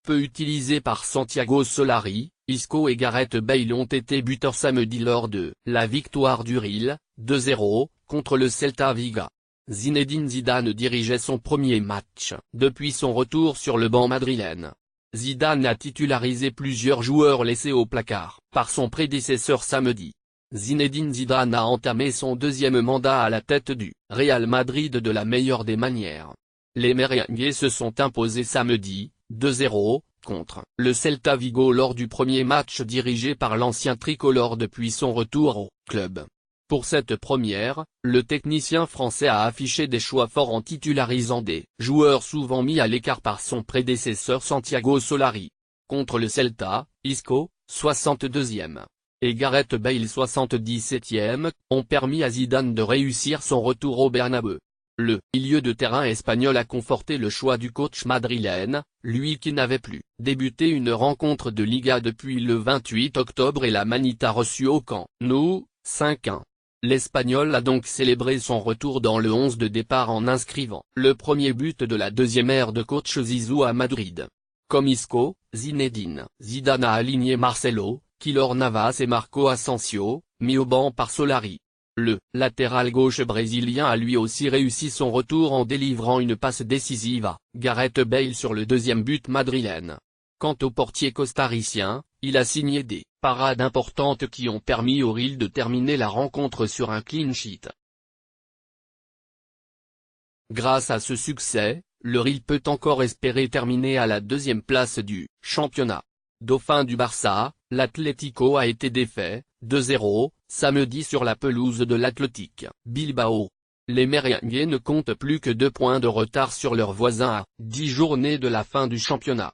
Peu utilisé par Santiago Solari, Isco et Gareth Bale ont été buteurs samedi lors de la victoire du Real, 2-0, contre le Celta Vigo. Zinedine Zidane dirigeait son premier match depuis son retour sur le banc madrilène. Zidane a titularisé plusieurs joueurs laissés au placard par son prédécesseur samedi. Zinedine Zidane a entamé son deuxième mandat à la tête du Real Madrid de la meilleure des manières. Les merengues se sont imposés samedi, 2-0, contre le Celta Vigo lors du premier match dirigé par l'ancien tricolore depuis son retour au club. Pour cette première, le technicien français a affiché des choix forts en titularisant des joueurs souvent mis à l'écart par son prédécesseur Santiago Solari. Contre le Celta, Isco, 62e, et Gareth Bale 77e, ont permis à Zidane de réussir son retour au Bernabeu. Le milieu de terrain espagnol a conforté le choix du coach madrilène, lui qui n'avait plus débuté une rencontre de Liga depuis le 28 octobre et la Manita reçue au Camp Nou, 5-1. L'Espagnol a donc célébré son retour dans le 11 de départ en inscrivant le premier but de la deuxième ère de coach Zizou à Madrid. Comme Isco, Zinedine Zidane a aligné Marcelo, Keylor Navas et Marco Asensio, mis au banc par Solari. Le latéral gauche brésilien a lui aussi réussi son retour en délivrant une passe décisive à Gareth Bale sur le deuxième but madrilène. Quant au portier costaricien, il a signé des parades importantes qui ont permis au Real de terminer la rencontre sur un clean sheet. Grâce à ce succès, le Real peut encore espérer terminer à la deuxième place du championnat. Dauphin du Barça, l'Atlético a été défait, 2-0, samedi sur la pelouse de l'Athletic Bilbao. Les merengues ne comptent plus que 2 points de retard sur leurs voisins à 10 journées de la fin du championnat.